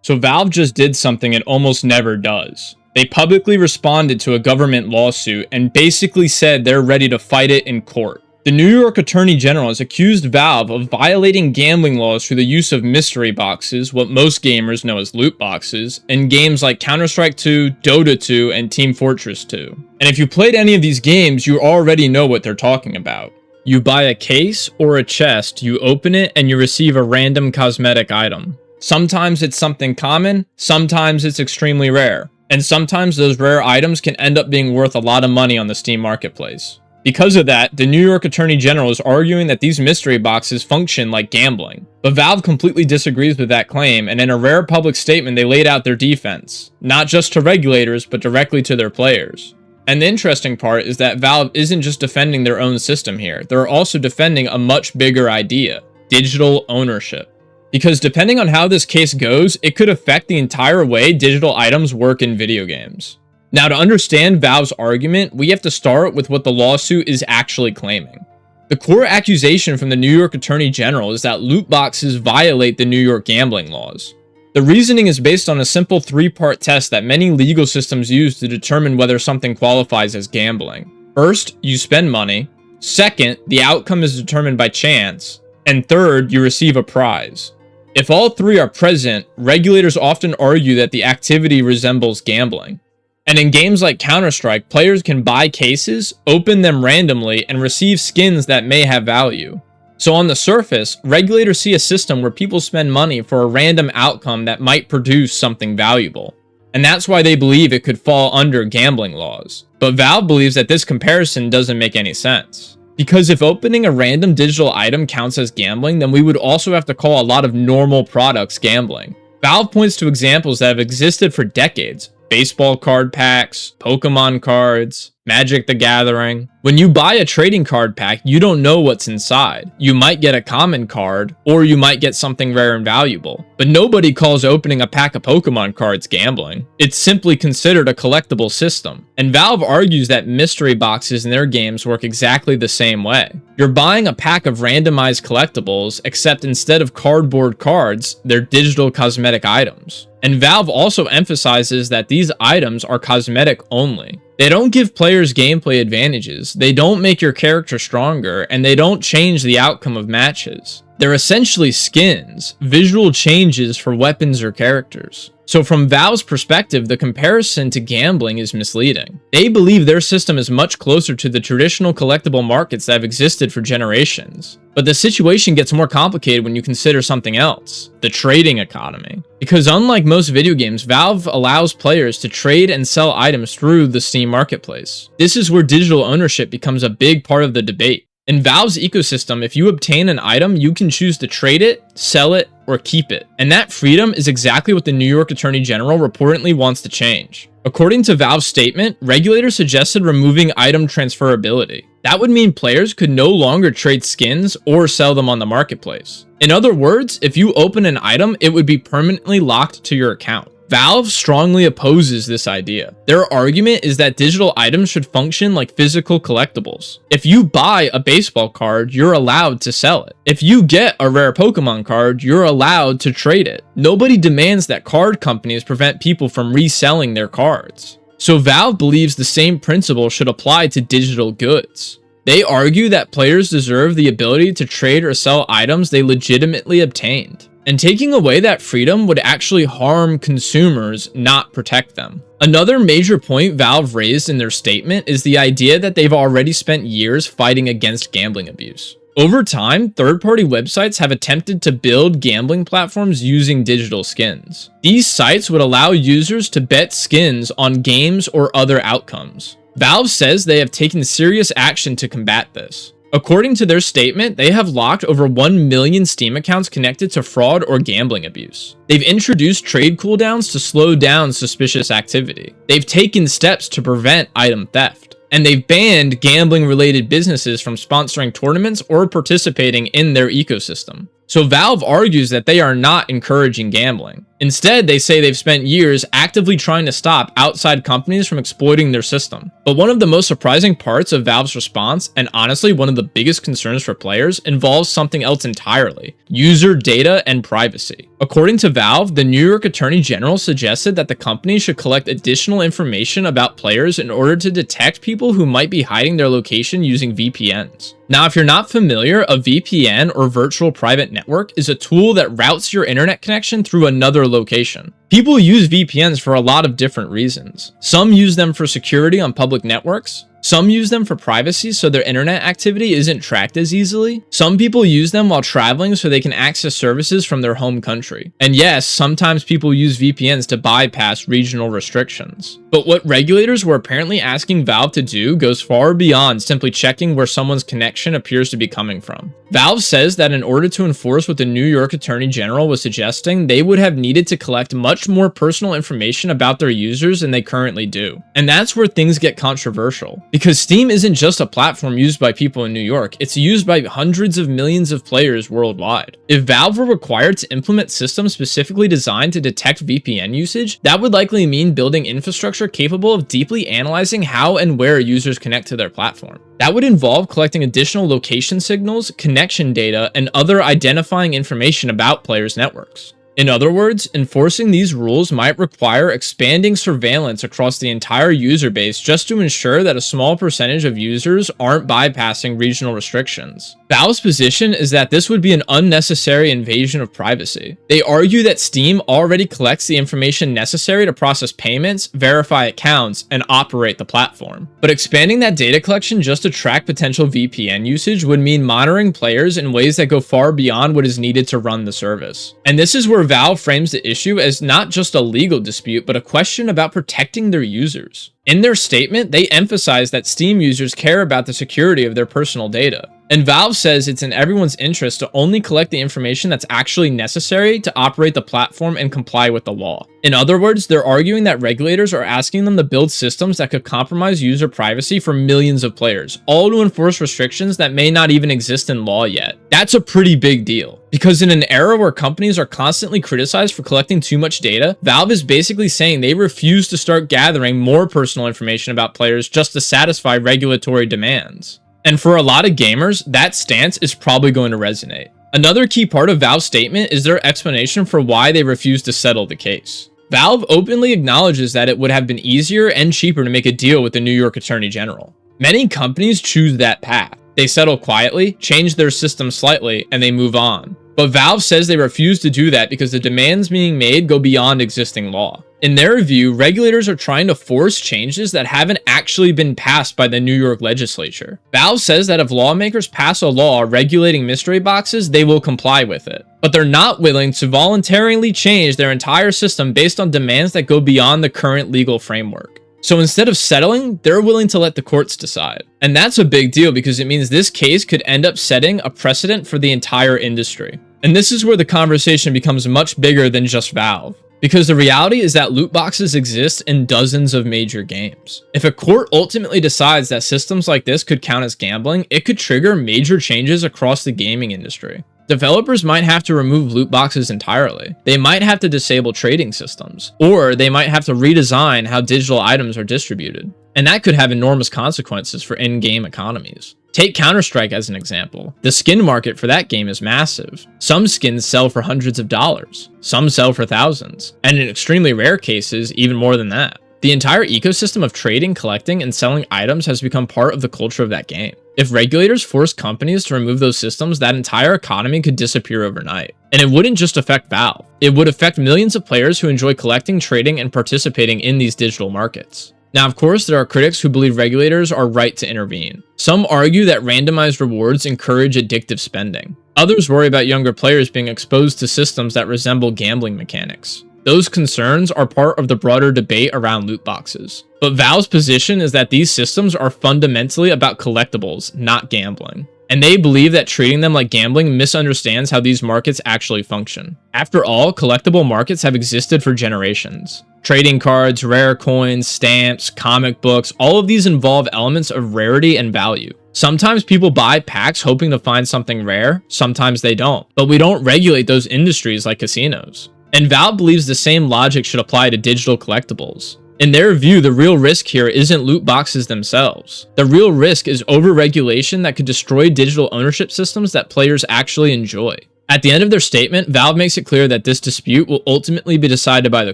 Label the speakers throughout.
Speaker 1: So Valve just did something it almost never does. They publicly responded to a government lawsuit and basically said they're ready to fight it in court. The New York Attorney General has accused Valve of violating gambling laws through the use of mystery boxes, what most gamers know as loot boxes, in games like Counter-Strike 2, Dota 2, and Team Fortress 2. And if you played any of these games, you already know what they're talking about. You buy a case or a chest, you open it, and you receive a random cosmetic item. Sometimes it's something common, sometimes it's extremely rare, and sometimes those rare items can end up being worth a lot of money on the Steam marketplace. Because of that, the New York Attorney General is arguing that these mystery boxes function like gambling. But Valve completely disagrees with that claim, and in a rare public statement they laid out their defense, not just to regulators, but directly to their players. And the interesting part is that Valve isn't just defending their own system here, they're also defending a much bigger idea: digital ownership. Because depending on how this case goes, it could affect the entire way digital items work in video games. Now, to understand Valve's argument, we have to start with what the lawsuit is actually claiming. The core accusation from the New York Attorney General is that loot boxes violate the New York gambling laws. The reasoning is based on a simple three-part test that many legal systems use to determine whether something qualifies as gambling. First, you spend money. Second, the outcome is determined by chance. And third, you receive a prize. If all three are present, regulators often argue that the activity resembles gambling. And in games like Counter-Strike, players can buy cases, open them randomly, and receive skins that may have value. So on the surface, regulators see a system where people spend money for a random outcome that might produce something valuable. And that's why they believe it could fall under gambling laws. But Valve believes that this comparison doesn't make any sense. Because if opening a random digital item counts as gambling, then we would also have to call a lot of normal products gambling. Valve points to examples that have existed for decades: baseball card packs, Pokemon cards, Magic the Gathering. When you buy a trading card pack, you don't know what's inside. You might get a common card, or you might get something rare and valuable. But nobody calls opening a pack of Pokemon cards gambling. It's simply considered a collectible system. And Valve argues that mystery boxes in their games work exactly the same way. You're buying a pack of randomized collectibles, except instead of cardboard cards, they're digital cosmetic items. And Valve also emphasizes that these items are cosmetic only. They don't give players gameplay advantages, they don't make your character stronger, and they don't change the outcome of matches. They're essentially skins, visual changes for weapons or characters. So from Valve's perspective, the comparison to gambling is misleading. They believe their system is much closer to the traditional collectible markets that have existed for generations. But the situation gets more complicated when you consider something else: the trading economy. Because unlike most video games, Valve allows players to trade and sell items through the Steam marketplace. This is where digital ownership becomes a big part of the debate. In Valve's ecosystem, if you obtain an item, you can choose to trade it, sell it, or keep it. And that freedom is exactly what the New York Attorney General reportedly wants to change. According to Valve's statement, regulators suggested removing item transferability. That would mean players could no longer trade skins or sell them on the marketplace. In other words, if you open an item, it would be permanently locked to your account. Valve strongly opposes this idea. Their argument is that digital items should function like physical collectibles. If you buy a baseball card, you're allowed to sell it. If you get a rare Pokemon card, you're allowed to trade it. Nobody demands that card companies prevent people from reselling their cards. So Valve believes the same principle should apply to digital goods. They argue that players deserve the ability to trade or sell items they legitimately obtained. And taking away that freedom would actually harm consumers, not protect them. Another major point Valve raised in their statement is the idea that they've already spent years fighting against gambling abuse. Over time, third-party websites have attempted to build gambling platforms using digital skins. These sites would allow users to bet skins on games or other outcomes. Valve says they have taken serious action to combat this. According to their statement, they have locked over 1 million Steam accounts connected to fraud or gambling abuse. They've introduced trade cooldowns to slow down suspicious activity. They've taken steps to prevent item theft. and they've banned gambling-related businesses from sponsoring tournaments or participating in their ecosystem. So Valve argues that they are not encouraging gambling. Instead, they say they've spent years actively trying to stop outside companies from exploiting their system. But one of the most surprising parts of Valve's response, and honestly one of the biggest concerns for players, involves something else entirely: user data and privacy. According to Valve, the New York Attorney General suggested that the company should collect additional information about players in order to detect people who might be hiding their location using VPNs. Now, if you're not familiar, a VPN, or virtual private network, is a tool that routes your internet connection through another location. People use VPNs for a lot of different reasons. Some use them for security on public networks. Some use them for privacy so their internet activity isn't tracked as easily. Some people use them while traveling so they can access services from their home country. And yes, sometimes people use VPNs to bypass regional restrictions. But what regulators were apparently asking Valve to do goes far beyond simply checking where someone's connection appears to be coming from. Valve says that in order to enforce what the New York Attorney General was suggesting, they would have needed to collect much more personal information about their users than they currently do. And that's where things get controversial. Because Steam isn't just a platform used by people in New York, it's used by hundreds of millions of players worldwide. If Valve were required to implement systems specifically designed to detect VPN usage, that would likely mean building infrastructure capable of deeply analyzing how and where users connect to their platform. That would involve collecting additional location signals, connection data, and other identifying information about players' networks. In other words, enforcing these rules might require expanding surveillance across the entire user base just to ensure that a small percentage of users aren't bypassing regional restrictions. Valve's position is that this would be an unnecessary invasion of privacy. They argue that Steam already collects the information necessary to process payments, verify accounts, and operate the platform. But expanding that data collection just to track potential VPN usage would mean monitoring players in ways that go far beyond what is needed to run the service. And this is where Valve frames the issue as not just a legal dispute, but a question about protecting their users. In their statement, they emphasize that Steam users care about the security of their personal data. And Valve says it's in everyone's interest to only collect the information that's actually necessary to operate the platform and comply with the law. In other words, they're arguing that regulators are asking them to build systems that could compromise user privacy for millions of players, all to enforce restrictions that may not even exist in law yet. That's a pretty big deal. Because in an era where companies are constantly criticized for collecting too much data, Valve is basically saying they refuse to start gathering more personal information about players just to satisfy regulatory demands. And for a lot of gamers, that stance is probably going to resonate. Another key part of Valve's statement is their explanation for why they refuse to settle the case. Valve openly acknowledges that it would have been easier and cheaper to make a deal with the New York Attorney General. Many companies choose that path. They settle quietly, change their system slightly, and they move on. But Valve says they refuse to do that because the demands being made go beyond existing law. In their view, regulators are trying to force changes that haven't actually been passed by the New York legislature. Valve says that if lawmakers pass a law regulating mystery boxes, they will comply with it. But they're not willing to voluntarily change their entire system based on demands that go beyond the current legal framework. So instead of settling, they're willing to let the courts decide. And that's a big deal because it means this case could end up setting a precedent for the entire industry. And this is where the conversation becomes much bigger than just Valve. Because the reality is that loot boxes exist in dozens of major games. If a court ultimately decides that systems like this could count as gambling, it could trigger major changes across the gaming industry. Developers might have to remove loot boxes entirely. They might have to disable trading systems, or they might have to redesign how digital items are distributed. And that could have enormous consequences for in-game economies. Take Counter-Strike as an example. The skin market for that game is massive. Some skins sell for hundreds of dollars. Some sell for thousands. And in extremely rare cases, even more than that. The entire ecosystem of trading, collecting, and selling items has become part of the culture of that game. If regulators force companies to remove those systems, that entire economy could disappear overnight. And it wouldn't just affect Valve. It would affect millions of players who enjoy collecting, trading, and participating in these digital markets. Now, of course, there are critics who believe regulators are right to intervene. Some argue that randomized rewards encourage addictive spending. Others worry about younger players being exposed to systems that resemble gambling mechanics. Those concerns are part of the broader debate around loot boxes. But Valve's position is that these systems are fundamentally about collectibles, not gambling. And they believe that treating them like gambling misunderstands how these markets actually function. After all, collectible markets have existed for generations. Trading cards, rare coins, stamps, comic books, all of these involve elements of rarity and value. Sometimes people buy packs hoping to find something rare, sometimes they don't. But we don't regulate those industries like casinos. And Valve believes the same logic should apply to digital collectibles. In their view, the real risk here isn't loot boxes themselves. The real risk is overregulation that could destroy digital ownership systems that players actually enjoy. At the end of their statement, Valve makes it clear that this dispute will ultimately be decided by the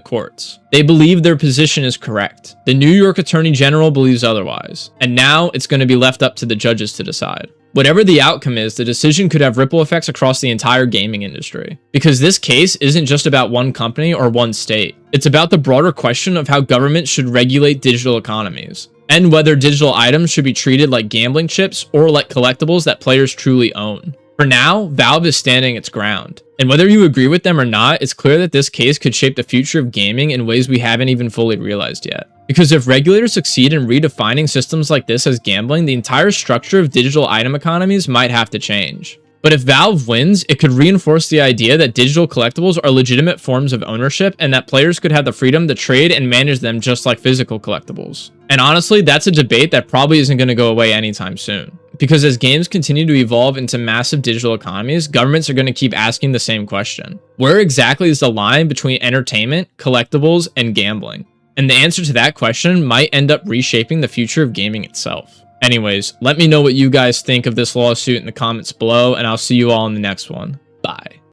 Speaker 1: courts. They believe their position is correct. The New York Attorney General believes otherwise. And now it's going to be left up to the judges to decide. Whatever the outcome is, the decision could have ripple effects across the entire gaming industry. Because this case isn't just about one company or one state. It's about the broader question of how governments should regulate digital economies, and whether digital items should be treated like gambling chips or like collectibles that players truly own. For now, Valve is standing its ground. And whether you agree with them or not, it's clear that this case could shape the future of gaming in ways we haven't even fully realized yet. Because if regulators succeed in redefining systems like this as gambling, the entire structure of digital item economies might have to change. But if Valve wins, it could reinforce the idea that digital collectibles are legitimate forms of ownership and that players could have the freedom to trade and manage them just like physical collectibles. And honestly, that's a debate that probably isn't going to go away anytime soon. Because as games continue to evolve into massive digital economies, governments are going to keep asking the same question. Where exactly is the line between entertainment, collectibles, and gambling? And the answer to that question might end up reshaping the future of gaming itself. Anyways, let me know what you guys think of this lawsuit in the comments below, and I'll see you all in the next one. Bye.